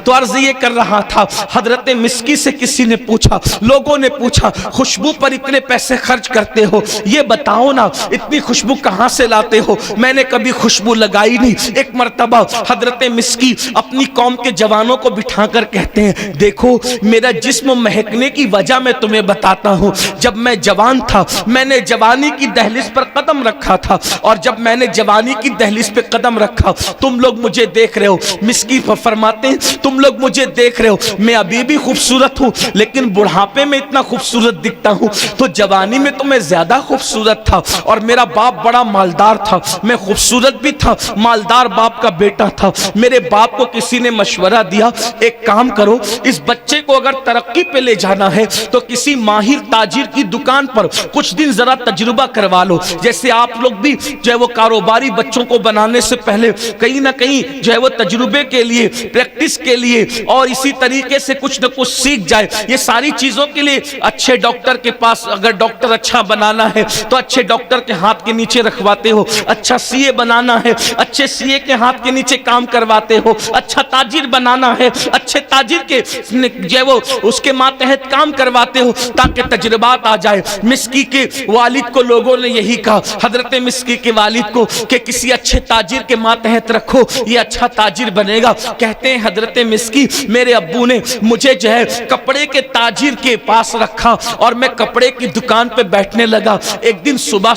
تو عرض یہ کر رہا تھا، حضرت مسکی سے کسی نے پوچھا، لوگوں نے پوچھا خوشبو پر اتنے پیسے خرچ کرتے ہو، یہ بتاؤ نا اتنی خوشبو کہاں سے لاتے ہو؟ میں نے کبھی خوشبو لگائی نہیں۔ ایک مرتبہ حضرت مسکی اپنی قوم کے جوانوں کو بٹھا کر کہتے ہیں، دیکھو میرا جسم مہکنے کی وجہ میں تمہیں بتاتا ہوں۔ جب میں جوان تھا، میں نے جوانی کی دہلیز پر قدم رکھا تھا، اور جب میں نے جوانی کی دہلیز پہ قدم رکھا تم لوگ مجھے دیکھ رہے ہو۔ مسکی فرماتے ہیں تم لوگ مجھے دیکھ رہے ہو، میں ابھی بھی خوبصورت ہوں، لیکن بڑھاپے میں اتنا خوبصورت دکھتا ہوں، تو جوانی میں تو میں زیادہ خوبصورت تھا، اور میرا باپ بڑا مالدار تھا، میں خوبصورت بھی تھا، مالدار باپ کا بیٹا تھا۔ میرے باپ کو کسی نے مشورہ دیا، ایک کام کرو، اس بچے کو اگر ترقی پہ لے جانا ہے تو کسی ماہر تاجر کی دکان پر کچھ دن ذرا تجربہ کروا لو، جیسے آپ لوگ بھی جو ہے وہ کاروباری بچوں کو بنانے سے پہلے کہیں نہ کہیں جو ہے وہ تجربے کے لیے، پریکٹس کے لیے، اور اسی طریقے سے کچھ نہ کچھ سیکھ جائے۔ یہ ساری چیزوں کے لیے اچھے ڈاکٹر کے پاس، اگر ڈاکٹر اچھا بنانا ہے تو اچھے ڈاکٹر کے ہاتھ کے نیچے رکھواتے ہو، اچھا سی اے بنانا ہے اچھے سی اے کے ہاتھ کے نیچے کام کرواتے ہو، اچھا تاجر بنانا ہے اچھے تاجر کے جو ہے وہ اس کے ماتحت کام کرواتے ہو تاکہ تجربات آ جائے۔ مسکی کے والد کو لوگوں نے یہی کہا، حضرت مسکی کے والد کو، کہ کسی اچھے تاجر کے ماتحت رکھو، یہ اچھا تاجر بنے گا۔ کہتے ہیں حضرت مسکی میرے ابو نے مجھے جو ہے کپڑے کے تاجر کے پاس رکھا، اور میں کپڑے کی دکان پہ بیٹھنے لگا۔ ایک دن صبح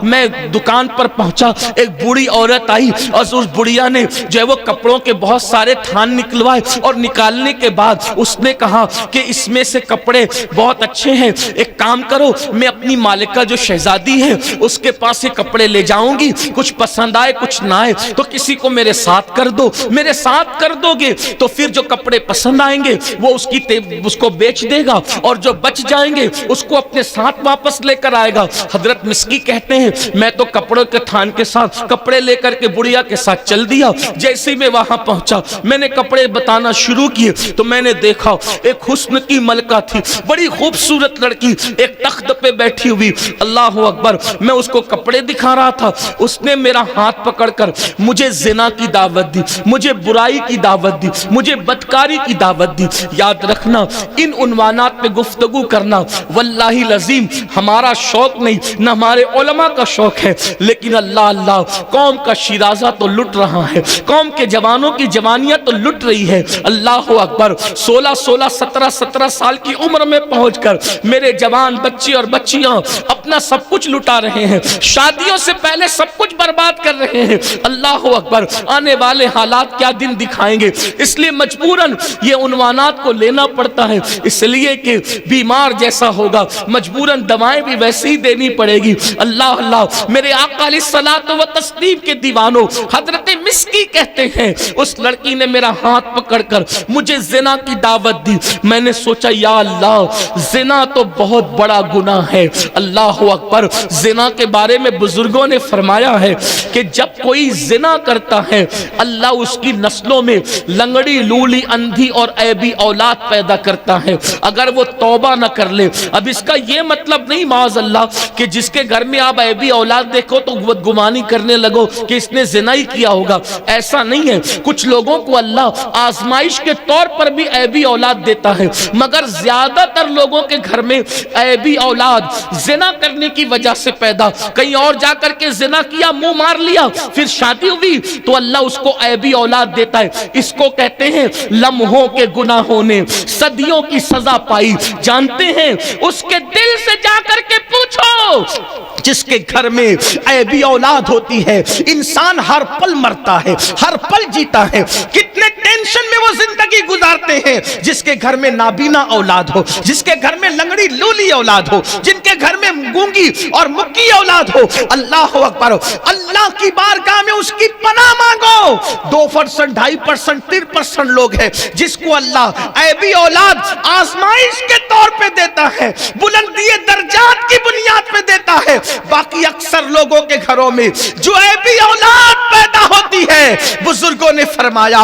میں دکان پر پہنچا، ایک بوڑھی عورت آئی، اور اس بڑھیا نے جو ہے وہ کپڑوں کے بہت سارے تھان نکلوائے، اور نکالنے کے بعد اس نے کہا کہ اس میں سے کپڑے بہت اچھے ہیں، ایک کام کرو میں اپنی مالکہ جو شہزادی ہے اس کے پاس یہ کپڑے لے جاؤں گی، کچھ پسند آئے کچھ نہ آئے تو کسی کو میرے ساتھ کر دو، میرے ساتھ کر دو گے تو پھر جو کپڑے پسند آئیں گے وہ اس کو بیچ دے گا، اور جو بچ جائیں گے اس کو اپنے ساتھ واپس لے کر آئے گا۔ حضرت مسکی کہتے ہیں میں تو کپڑوں کے تھان کے ساتھ کپڑے لے کر کے بڑھیا کے ساتھ چل دیا۔ جیسے ہی میں وہاں پہنچا میں نے کپڑے بتانا شروع کیے تو میں نے دیکھا ایک حسن کی ملکہ تھی، بڑی خوبصورت لڑکی ایک تخت پہ بیٹھی ہوئی، اللہ اکبر۔ میں اس کو کپڑے دکھا رہا تھا، اس نے میرا ہاتھ پکڑ کر مجھے زنا کی دعوت دی، مجھے برائی کی دعوت دی، مجھے بدکاری کی دعوت دی۔ یاد رکھنا ان عنوانات پہ گفتگو کرنا واللہ العظیم ہمارا شوق نہیں، نہ ہمارے علماء کا شوق ہے، لیکن اللہ قوم کا شیرازہ تو لٹ رہا ہے، قوم کے جوانوں کی جوانیاں تو لٹ رہی ہے۔ اللہ اکبر، 17 سال کی عمر میں پہنچ کر میرے جوان بچے اور بچیاں اپنا سب کچھ لٹا رہے ہیں، شادیوں سے پہلے سب کچھ برباد کر رہے ہیں۔ اللہ اکبر، آنے والے حالات کیا دن دکھائیں گے، اس لیے مجبوراً یہ عنوانات کو لینا پڑتا ہے، اس لیے کہ بیمار جیسا ہوگا مجبوراً دوائیں بھی ویسے ہی دینی پڑے گی۔ اللہ میرے آقا علیہ الصلوۃ والتسلیم کے دیوانوں، حضرت مسکی کہتے ہیں اس لڑکی نے میرا ہاتھ پکڑ کر مجھے زنا کی دعوت دی۔ میں نے سوچا یا اللہ زنا تو بہت بڑا گناہ ہے۔ اللہ اکبر، زنا کے بارے میں بزرگوں نے فرمایا ہے کہ جب کوئی زنا کرتا ہے اللہ اس کی نسلوں میں لنگڑی، لولی، اندھی اور عیبی اولاد پیدا کرتا ہے اگر وہ توبہ نہ کر لے۔ اب اس کا یہ مطلب نہیں معاذ اللہ کہ جس کے گھر میں آپ عیبی اولاد دیکھو تو بدگمانی کرنے لگو کہ اس نے زنا ہی کیا ہوگا، ایسا نہیں ہے۔ کچھ لوگوں کو اللہ آزمائش کے طور پر بھی عیبی اولاد دیتا ہے، مگر زیادہ تر لوگوں کے گھر میں عیبی اولاد زنا کرنے کی وجہ سے پیدا، کہیں اور جا کر کے زنا کیا، منہ مار لیا، پھر شادی ہوئی تو اللہ اس کو عیبی اولاد دیتا ہے۔ اس کو کہتے ہیں لمحوں کے گناہوں نے صدیوں کی سزا پائی۔ جانتے ہیں اس کے دل سے جا کر کے پوچھو، جس کے گھر میں عیبی اولاد ہوتی ہے انسان ہر پل مرتا ہے، ہر پل جیتا ہے، کتنے ٹینشن میں وہ زندگی گزارتے ہیں۔ جس کے گھر میں نابینا اولاد ہو، جس کے گھر میں لنگڑی لولی اولاد ہو، جن کے گھر میں گونگی اور مکی اولاد ہو، اللہ اکبر، اللہ کی بارگاہ میں اس کی پناہ مانگو۔ 2%، 2.5%، 3% لوگ ہیں جس کو اللہ عیبی اولاد آزمائش کے طور پہ دیتا ہے، بلندی درجات کی بنیاد پہ دیتا ہے۔ باقی اکثر لوگوں کے گھروں میں جو عیبی اولاد پیدا ہوتی ہے، بزرگوں نے فرمایا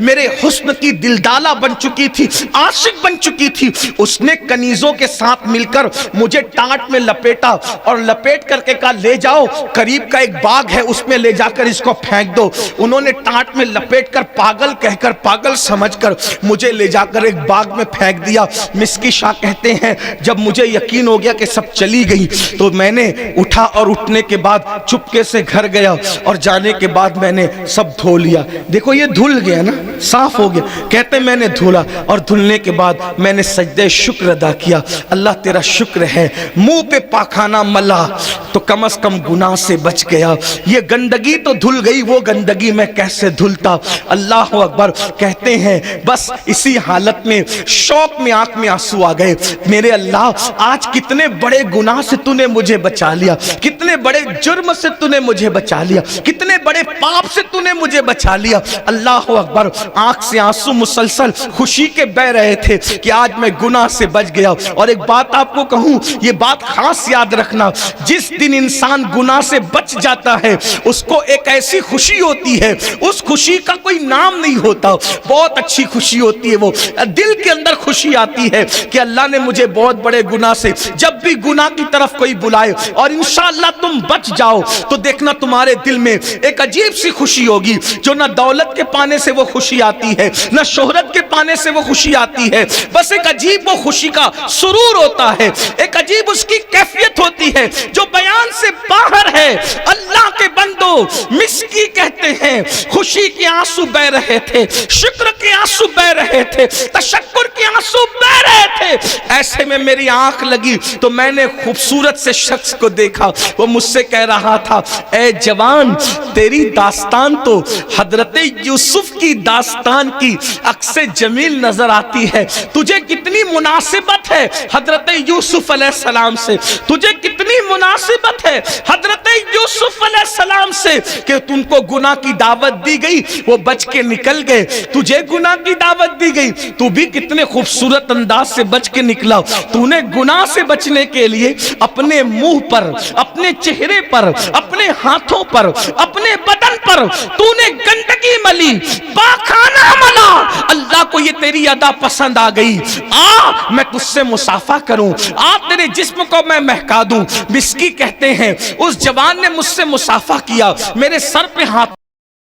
میرے حسن کی دلدالہ بن چکی تھی، عاشق بن چکی تھی، اس نے کنیزوں کے ساتھ مل کر مجھے ٹانٹ میں لپیٹا اور لپیٹ کر کے کہا لے جاؤ، قریب کا ایک باغ ہے اس میں لے جا کر اس کو پھینک دو۔ انہوں نے ٹانٹ میں لپیٹ کر پاگل کہہ کر، پاگل سمجھ کر مجھے لے جا کر ایک باغ میں پھینک دیا۔ مسکی شاہ کہتے ہیں جب مجھے یقین ہو گیا کہ سب چلی گئی تو میں نے اٹھا اور اٹھنے کے بعد چپکے سے گھر گیا اور جانے کے بعد میں نے سب دھو لیا۔ دیکھو یہ دھل گیا نا، صاف ہو گیا۔ کہتے میں نے دھولا اور دھلنے کے بعد میں نے سجدہ شکر ادا کیا، اللہ تیرا شکر ہے منہ پہ پاخانہ ملا تو کم از کم گناہ سے بچ گیا۔ یہ گندگی تو دھل گئی، وہ گندگی میں کیسے دھلتا۔ اللہ اکبر۔ کہتے ہیں بس اسی حالت میں شوق میں آنکھ میں آنسو آ گئے، میرے اللہ آج کتنے بڑے گناہ سے تو نے مجھے بچا لیا، کتنے بڑے جرم سے تو نے مجھے بچا لیا، کتنے بڑے پاپ سے تو نے مجھے بچا لیا۔ اللہ اکبر۔ آنکھ سے آنسو مسلسل خوشی کے بہ رہے تھے کہ آج میں گناہ سے بچ گیا۔ اور ایک بات آپ کو کہوں، یہ بات خاص یاد رکھنا، جس دن انسان گناہ سے بچ جاتا ہے اس کو ایک ایسی خوشی ہوتی ہے، اس خوشی کا کوئی نام نہیں ہوتا، بہت اچھی خوشی ہوتی ہے، وہ دل کے اندر خوشی آتی ہے کہ اللہ نے مجھے بہت بڑے گناہ سے، جب بھی گناہ کی طرف کوئی بلائے اور انشاءاللہ تم بچ جاؤ تو دیکھنا تمہارے دل میں ایک عجیب سی خوشی ہوگی، جو نہ دولت کے پانے سے وہ خوشی آتی ہے، نہ شہرت کے پانے سے وہ خوشی آتی ہے، بس ایک عجیب وہ خوشی کا سرور ہوتا ہے، ایک عجیب اس کی کیفیت ہوتی ہے جو بیان سے باہر ہے۔ اللہ کے بندو، مسکی کہتے ہیں خوشی کے آنسو بہ رہے تھے، شکر کے آنسو بہ رہے تھے، تشکر کے آنسو بہ رہے تھے۔ ایسے میں میری آنکھ لگی تو میں نے خوبصورت سے شخص کو دیکھا، وہ مجھ سے کہہ رہا تھا اے جوان، تیری داستان تو حضرت یوسف کی داستان کی عکس جمیل نظر آتی ہے، تجھے کتنی مناسبت ہے حضرت یوسف علیہ السلام سے، تجھے کتنی مناسبت ہے حضرت یوسف علیہ السلام سے کہ تم کو گناہ کی دعوت دی گئی، وہ بچ کے نکل گئے، تجھے گناہ کی دعوت دی گئی، تو بھی کتنے خوبصورت انداز سے بچ کے نکلا۔ تو نے گناہ سے بچنے کے لیے اپنے منہ پر، اپنے چہرے پر، اپنے ہاتھوں پر، اپنے بدن پر تو نے گندگی ملی، پاخانہ ملا۔ اللہ کو یہ تیری ادا پسند آ گئی، آ میں تجھ سے مصافحہ کروں، آ تیرے جسم کو میں مہکا دوں۔ مسکی کہتے ہیں اس جوان نے مجھ سے مصافحہ کیا، میرے سر پہ ہاتھ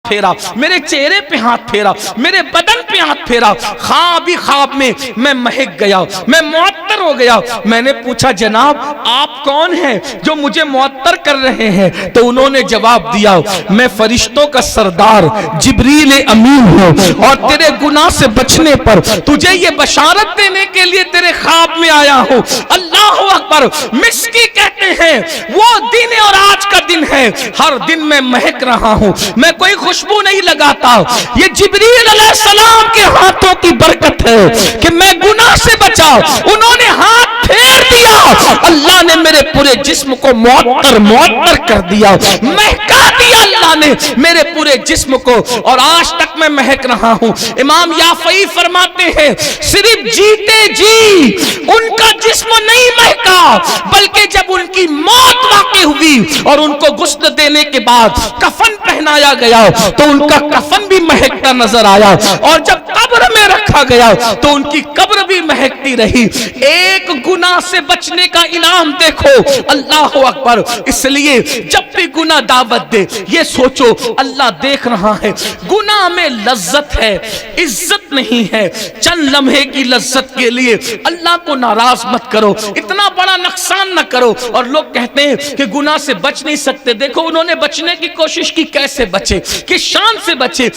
پھیرا، میرے چہرے پہ ہاتھ پھیرا، میرے بدن پہ ہاتھ پھیرا، خواب ہی خواب میں مہک گیا، میں معطر ہو گیا۔ میں نے پوچھا جناب آپ کون ہیں جو مجھے معطر کر رہے ہیں؟ تو انہوں نے جواب دیا میں فرشتوں کا سردار جبریل امین ہوں اور تیرے گناہ سے بچنے پر تجھے یہ بشارت دینے کے لیے تیرے خواب میں آیا ہوں۔ اللہ اکبر۔ مسکی کہتے ہیں وہ دن اور آج کا دن ہے، ہر دن میں مہک رہا ہوں، میں کوئی خوشبو نہیں لگاتا، یہ جبریل علیہ السلام کے ہاتھوں کی برکت ہے کہ میں گناہ سے بچا۔ انہوں نے ہاتھ پھیر دیا، اللہ نے میرے پورے جسم کو معطر کر دیا، مہکا دیا اللہ نے میرے پورے جسم کو، اور آج تک میں مہک رہا ہوں۔ امام یافعی فرماتے ہیں صرف جیتے جی ان کا جسم نہیں مہکا، بلکہ جب ان کی موت واقع ہوئی اور ان کو غسل دینے کے بعد کفن پہنایا گیا تو ان کا کفن بھی مہکتا نظر آیا، اور جب قبر میں رکھا گیا تو ان کی قبر بھی مہکتی رہی۔ ایک گناہ سے بچنے کا انعام دیکھو، اللہ اکبر۔ اس لیے جب بھی گناہ دعوت دے یہ سوچو اللہ دیکھ رہا ہے، گناہ میں لذت ہے، عزت نہیں ہے، چند لمحے کی لذت کے لیے اللہ کو ناراض مت کرو، اتنا بڑا نقصان نہ کرو۔ اور لوگ کہتے ہیں کہ گناہ سے بچ نہیں سکتے، دیکھو انہوں نے بچنے کی کوشش کی، کیسے بچے، کس شان سے بچے۔